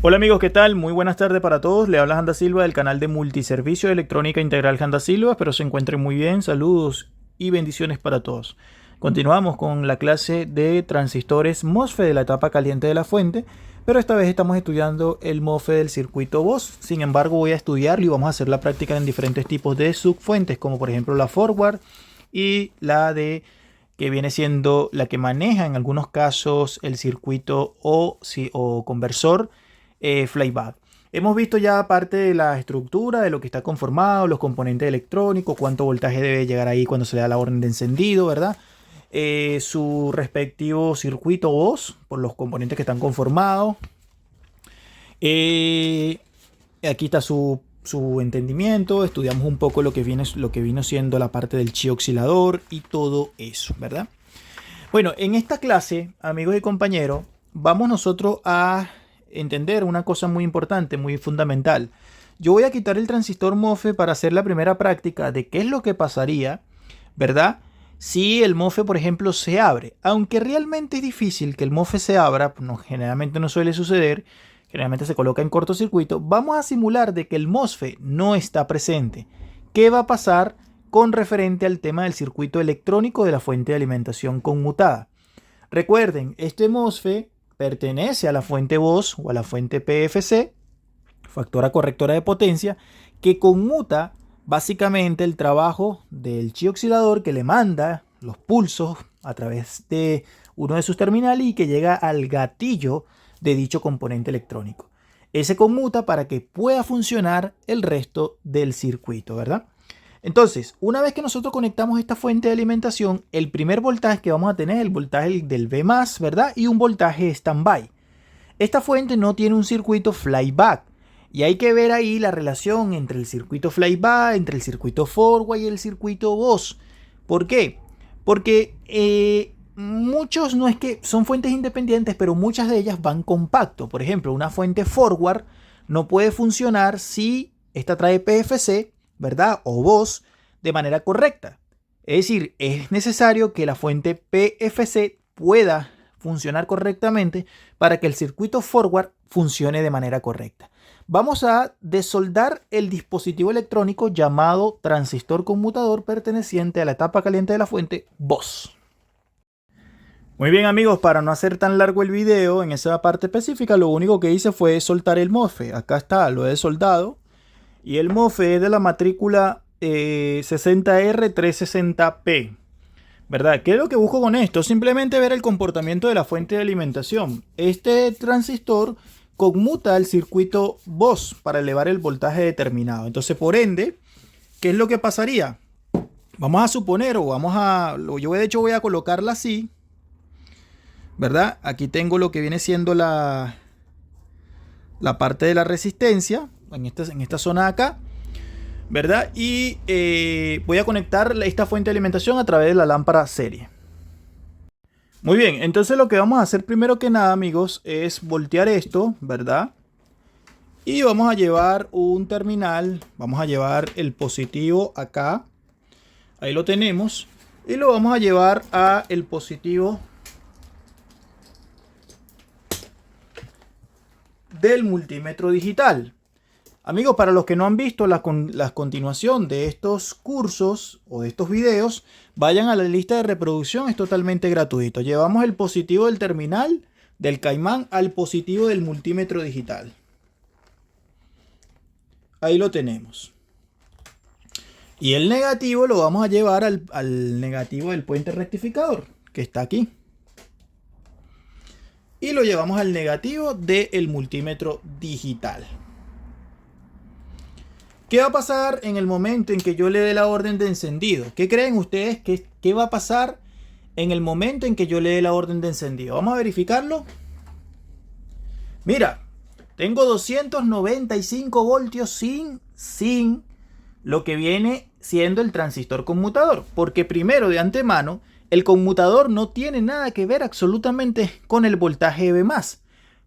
Hola amigos, ¿qué tal? Muy buenas tardes para todos. Le habla Janda Silva del canal de Multiservicio de Electrónica Integral Janda Silva. Espero se encuentren muy bien. Saludos y bendiciones para todos. Continuamos con la clase de transistores MOSFET de la etapa caliente de la fuente, pero esta vez estamos estudiando el MOSFET del circuito BOS. Sin embargo, voy a estudiarlo y vamos a hacer la práctica en diferentes tipos de subfuentes, como por ejemplo la forward y la de que viene siendo la que maneja en algunos casos el circuito o conversor flyback. Hemos visto ya parte de la estructura, de lo que está conformado, los componentes electrónicos, cuánto voltaje debe llegar ahí cuando se le da la orden de encendido, ¿verdad? Su respectivo circuito BOS por los componentes que están conformados. Aquí está su entendimiento. Estudiamos un poco lo que vino siendo la parte del chi oscilador y todo eso, ¿verdad? Bueno, en esta clase, amigos y compañeros, vamos nosotros a entender una cosa muy importante, muy fundamental. Yo voy a quitar el transistor MOSFET para hacer la primera práctica de qué es lo que pasaría, ¿verdad? Si el MOSFET, por ejemplo, se abre. Aunque realmente es difícil que el MOSFET se abra, generalmente no suele suceder, generalmente se coloca en cortocircuito, vamos a simular de que el MOSFET no está presente. ¿Qué va a pasar con referente al tema del circuito electrónico de la fuente de alimentación conmutada? Recuerden, este MOSFET pertenece a la fuente BOS o a la fuente PFC, factora correctora de potencia, que conmuta básicamente el trabajo del chi oscilador que le manda los pulsos a través de uno de sus terminales y que llega al gatillo de dicho componente electrónico. Ese conmuta para que pueda funcionar el resto del circuito, ¿verdad? Entonces, una vez que nosotros conectamos esta fuente de alimentación, el primer voltaje que vamos a tener es el voltaje del V+, ¿verdad? Y un voltaje standby. Esta fuente no tiene un circuito flyback. Y hay que ver ahí la relación entre el circuito flyback, entre el circuito forward y el circuito BOS. ¿Por qué? Porque muchos no es que son fuentes independientes, pero muchas de ellas van compacto. Por ejemplo, una fuente forward no puede funcionar si esta trae PFC, ¿verdad? O BOS de manera correcta. Es decir, es necesario que la fuente PFC pueda funcionar correctamente para que el circuito forward funcione de manera correcta. Vamos a desoldar el dispositivo electrónico llamado transistor conmutador perteneciente a la etapa caliente de la fuente BOS. Muy bien amigos, para no hacer tan largo el video, en esa parte específica lo único que hice fue soltar el MOSFET. Acá está, lo he soldado. Y el MOSFET es de la matrícula 60R360P. ¿Verdad? ¿Qué es lo que busco con esto? Simplemente ver el comportamiento de la fuente de alimentación. Este transistor conmuta el circuito BOS para elevar el voltaje determinado. Entonces, por ende, ¿qué es lo que pasaría? Vamos a suponer, yo de hecho voy a colocarla así, ¿verdad? Aquí tengo lo que viene siendo la parte de la resistencia, en esta zona de acá, ¿verdad? Y voy a conectar esta fuente de alimentación a través de la lámpara serie. Muy bien, entonces lo que vamos a hacer primero que nada, amigos, es voltear esto, ¿verdad? Y vamos a llevar un terminal, vamos a llevar el positivo acá, ahí lo tenemos, y lo vamos a llevar a el positivo del multímetro digital. Amigos, para los que no han visto la continuación de estos cursos o de estos videos, vayan a la lista de reproducción, es totalmente gratuito. Llevamos el positivo del terminal del Caimán al positivo del multímetro digital. Ahí lo tenemos. Y el negativo lo vamos a llevar al negativo del puente rectificador, que está aquí. Y lo llevamos al negativo del multímetro digital. ¿Qué va a pasar en el momento en que yo le dé la orden de encendido? ¿Qué creen ustedes qué va a pasar en el momento en que yo le dé la orden de encendido? Vamos a verificarlo. Mira, tengo 295 voltios sin lo que viene siendo el transistor conmutador. Porque primero, de antemano, el conmutador no tiene nada que ver absolutamente con el voltaje V+.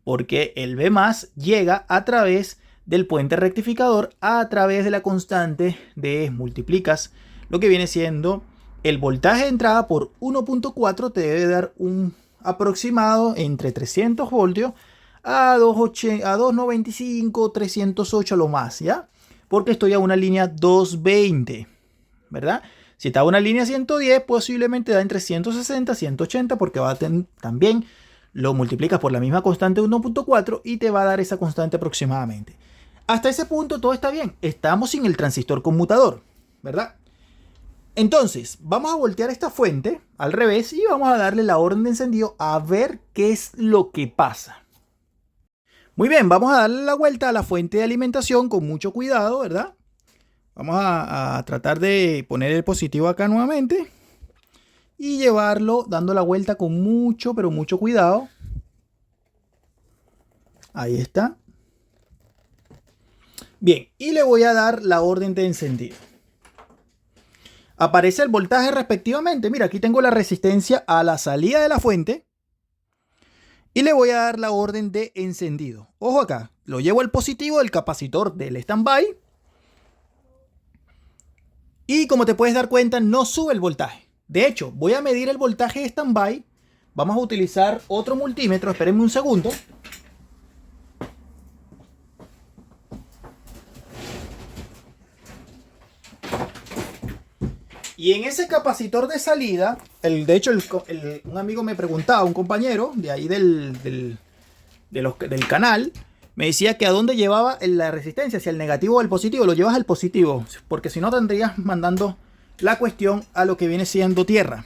Porque el V+ llega a través del puente rectificador a través de la constante de multiplicas lo que viene siendo el voltaje de entrada por 1.4, te debe dar un aproximado entre 300 voltios a 280, a 295, 308 a lo más, ¿ya? Porque estoy a una línea 220, ¿verdad? Si está a una línea 110, posiblemente da entre 160 y 180 porque va a también lo multiplicas por la misma constante 1.4 y te va a dar esa constante aproximadamente. Hasta ese punto todo está bien. Estamos sin el transistor conmutador, ¿verdad? Entonces, vamos a voltear esta fuente al revés y vamos a darle la orden de encendido a ver qué es lo que pasa. Muy bien, vamos a darle la vuelta a la fuente de alimentación con mucho cuidado, ¿verdad? Vamos a tratar de poner el positivo acá nuevamente y llevarlo dando la vuelta con mucho, pero mucho cuidado. Ahí está. Bien, y le voy a dar la orden de encendido. Aparece el voltaje respectivamente. Mira, aquí tengo la resistencia a la salida de la fuente. Y le voy a dar la orden de encendido. Ojo acá, lo llevo al positivo del capacitor del standby. Y como te puedes dar cuenta, no sube el voltaje. De hecho, voy a medir el voltaje de standby. Vamos a utilizar otro multímetro. Espérenme un segundo. Y en ese capacitor de salida, de hecho, un amigo me preguntaba, un compañero de ahí del canal, me decía que a dónde llevaba la resistencia, si al negativo o al positivo. Lo llevas al positivo, porque si no tendrías mandando la cuestión a lo que viene siendo tierra.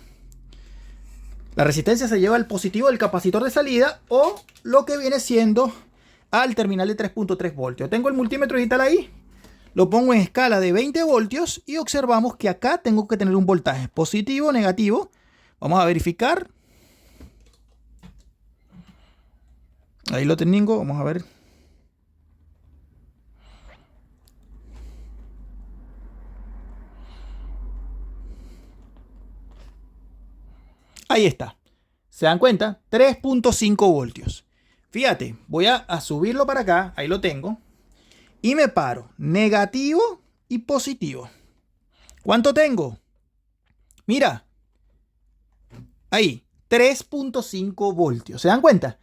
La resistencia se lleva al positivo del capacitor de salida o lo que viene siendo al terminal de 3.3 voltios. Tengo el multímetro digital ahí. Lo pongo en escala de 20 voltios y observamos que acá tengo que tener un voltaje positivo o negativo. Vamos a verificar. Ahí lo tengo, vamos a ver. Ahí está. ¿Se dan cuenta? 3.5 voltios. Fíjate, voy a subirlo para acá. Ahí lo tengo. Y me paro. Negativo y positivo. ¿Cuánto tengo? Mira. Ahí. 3.5 voltios. ¿Se dan cuenta?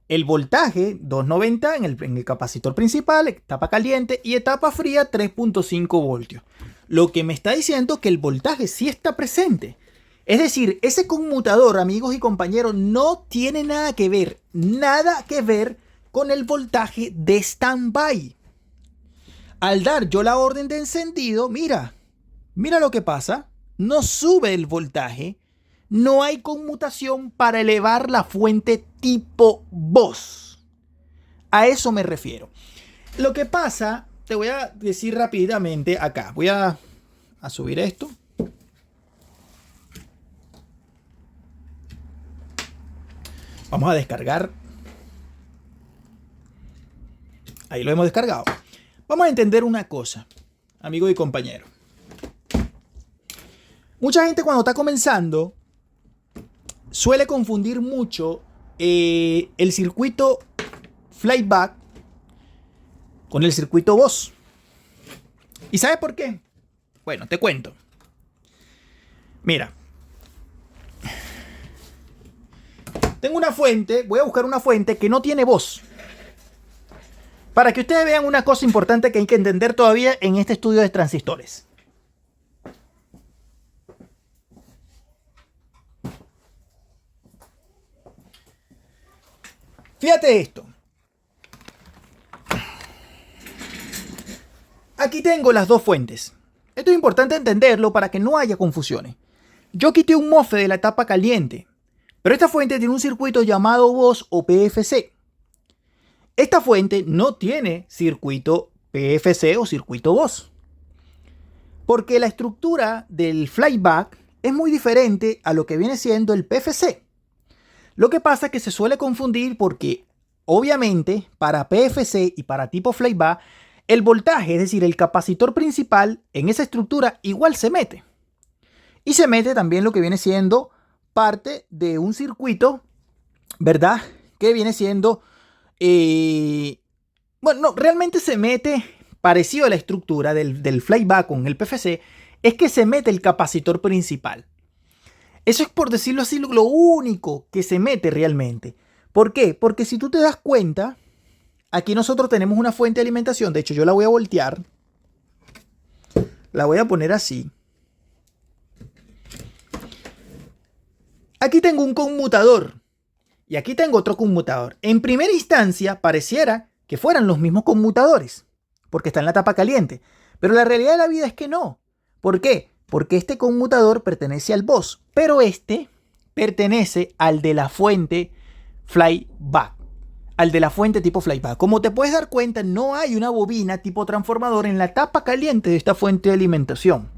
El voltaje 290 en el capacitor principal, etapa caliente, y etapa fría 3.5 voltios. Lo que me está diciendo que el voltaje sí está presente. Es decir, ese conmutador, amigos y compañeros, no tiene nada que ver con el voltaje de standby. Al dar yo la orden de encendido, mira lo que pasa. No sube el voltaje. No hay conmutación para elevar la fuente tipo voz. A eso me refiero. Lo que pasa, te voy a decir rápidamente acá. Voy a subir esto. Vamos a descargar. Ahí lo hemos descargado. Vamos a entender una cosa, amigo y compañero. Mucha gente cuando está comenzando suele confundir mucho el circuito flyback con el circuito voz. ¿Y sabes por qué? Bueno, te cuento. Mira. Tengo una fuente, voy a buscar una fuente que no tiene voz. Para que ustedes vean una cosa importante que hay que entender todavía en este estudio de transistores. Fíjate esto. Aquí tengo las dos fuentes. Esto es importante entenderlo para que no haya confusiones. Yo quité un MOSFET de la etapa caliente, pero esta fuente tiene un circuito llamado voz o PFC. Esta fuente no tiene circuito PFC o circuito voz, porque la estructura del flyback es muy diferente a lo que viene siendo el PFC. Lo que pasa es que se suele confundir porque, obviamente, para PFC y para tipo flyback, el voltaje, es decir, el capacitor principal en esa estructura igual se mete. Y se mete también lo que viene siendo parte de un circuito, ¿verdad? Que viene siendo... bueno, no, realmente se mete parecido a la estructura del flyback con el PFC, es que se mete el capacitor principal. Eso es, por decirlo así, lo único que se mete realmente. ¿Por qué? Porque si tú te das cuenta, aquí nosotros tenemos una fuente de alimentación. De hecho, yo la voy a voltear. La voy a poner así. Aquí tengo un conmutador. Y aquí tengo otro conmutador. En primera instancia, pareciera que fueran los mismos conmutadores, porque está en la tapa caliente. Pero la realidad de la vida es que no. ¿Por qué? Porque este conmutador pertenece al bus, pero este pertenece al de la fuente flyback. Al de la fuente tipo flyback. Como te puedes dar cuenta, no hay una bobina tipo transformador en la tapa caliente de esta fuente de alimentación.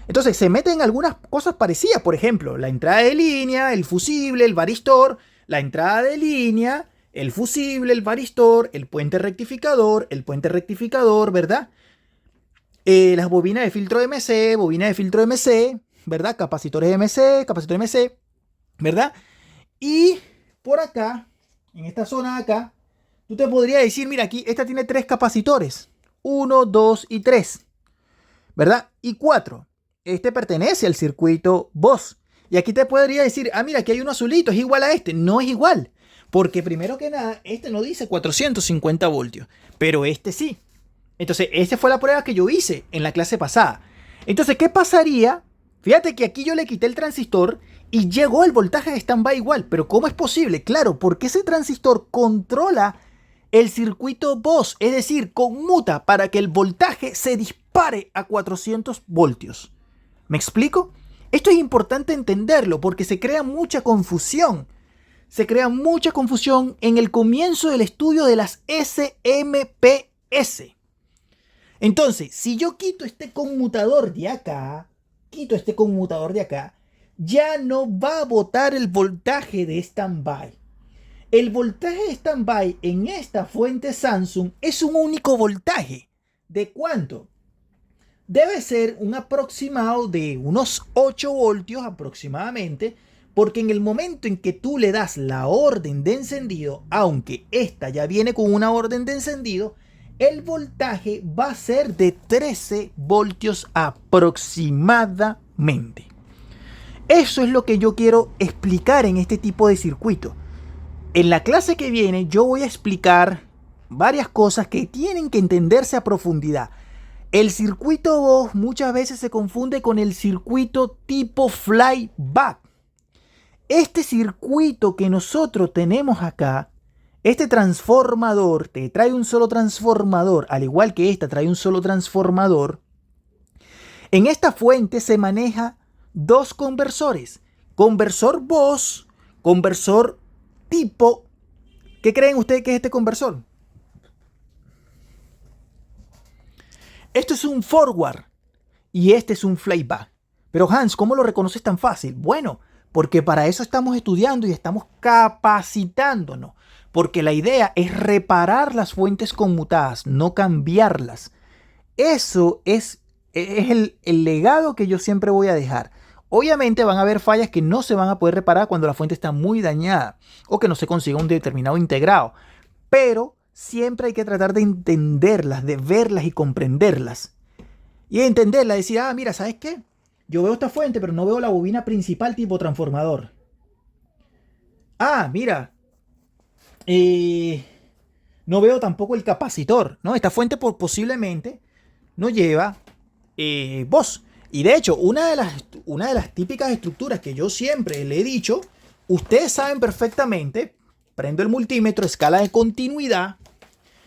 Entonces se meten algunas cosas parecidas. Por ejemplo, la entrada de línea, el fusible, el varistor, la entrada de línea, el fusible, el varistor, el puente rectificador, ¿verdad? Las bobinas de filtro MC, ¿verdad? Capacitores MC, ¿verdad? Y por acá, en esta zona de acá, tú te podrías decir, mira, aquí esta tiene 3 capacitores. 1, 2 y 3, ¿verdad? Y 4. Este pertenece al circuito bus. Y aquí te podría decir, ah, mira, aquí hay uno azulito, es igual a este. No es igual. Porque primero que nada, este no dice 450 voltios, pero este sí. Entonces, esta fue la prueba que yo hice en la clase pasada. Entonces, ¿qué pasaría? Fíjate que aquí yo le quité el transistor y llegó el voltaje de standby igual. Pero ¿cómo es posible? Claro, porque ese transistor controla el circuito bus, es decir, conmuta para que el voltaje se dispare a 400 voltios. ¿Me explico? Esto es importante entenderlo porque se crea mucha confusión. Se crea mucha confusión en el comienzo del estudio de las SMP-S. Entonces, si yo quito este conmutador de acá, ya no va a botar el voltaje de standby. El voltaje de standby en esta fuente Samsung es un único voltaje. ¿De cuánto? Debe ser un aproximado de unos 8 voltios aproximadamente, porque en el momento en que tú le das la orden de encendido, aunque esta ya viene con una orden de encendido, el voltaje va a ser de 13 voltios aproximadamente. Eso es lo que yo quiero explicar en este tipo de circuito. En la clase que viene yo voy a explicar varias cosas que tienen que entenderse a profundidad. El circuito bus muchas veces se confunde con el circuito tipo flyback. Este circuito que nosotros tenemos acá, este transformador, te trae un solo transformador, al igual que esta trae un solo transformador. En esta fuente se maneja 2 conversores. Conversor bus, conversor tipo. ¿Qué creen ustedes que es este conversor? Esto es un forward y este es un flyback. Pero Hans, ¿cómo lo reconoces tan fácil? Bueno, porque para eso estamos estudiando y estamos capacitándonos. Porque la idea es reparar las fuentes conmutadas, no cambiarlas. Eso es el legado que yo siempre voy a dejar. Obviamente van a haber fallas que no se van a poder reparar cuando la fuente está muy dañada o que no se consiga un determinado integrado. Pero siempre hay que tratar de entenderlas, de verlas y comprenderlas. Y entenderlas, decir, ah, mira, ¿sabes qué? Yo veo esta fuente, pero no veo la bobina principal tipo transformador. Ah, mira, no veo tampoco el capacitor, ¿no? Esta fuente posiblemente no lleva bus. Y de hecho, una de las típicas estructuras que yo siempre le he dicho, ustedes saben perfectamente, prendo el multímetro, escala de continuidad,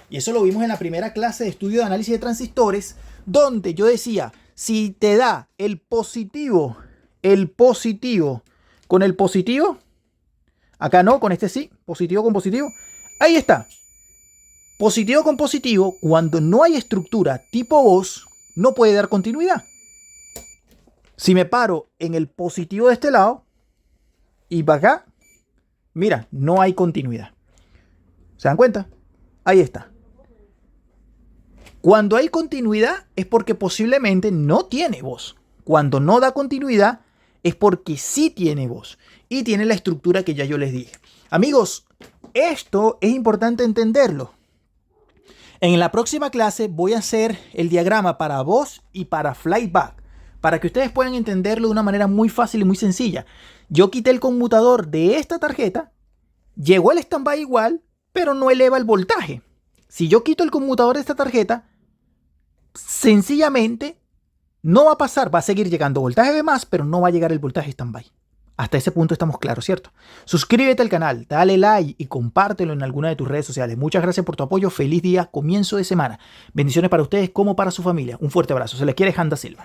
y eso lo vimos en la primera clase de estudio de análisis de transistores, donde yo decía, si te da el positivo con el positivo, acá no, con este sí, positivo con positivo, ahí está. Positivo con positivo, cuando no hay estructura tipo bus, no puede dar continuidad. Si me paro en el positivo de este lado y para acá, mira, no hay continuidad. ¿Se dan cuenta? Ahí está. Cuando hay continuidad es porque posiblemente no tiene voz. Cuando no da continuidad es porque sí tiene voz y tiene la estructura que ya yo les dije. Amigos, esto es importante entenderlo. En la próxima clase voy a hacer el diagrama para voz y para flyback, para que ustedes puedan entenderlo de una manera muy fácil y muy sencilla. Yo quité el conmutador de esta tarjeta llegó el stand-by igual, pero no eleva el voltaje. Si yo quito el conmutador de esta tarjeta, sencillamente no va a pasar, va a seguir llegando voltaje B+, pero no va a llegar el voltaje stand-by. Hasta ese punto estamos claros, ¿cierto? Suscríbete al canal, dale like y compártelo en alguna de tus redes sociales. Muchas gracias por tu apoyo. Feliz día, comienzo de semana. Bendiciones para ustedes como para su familia. Un fuerte abrazo. Se les quiere, Handa Silva.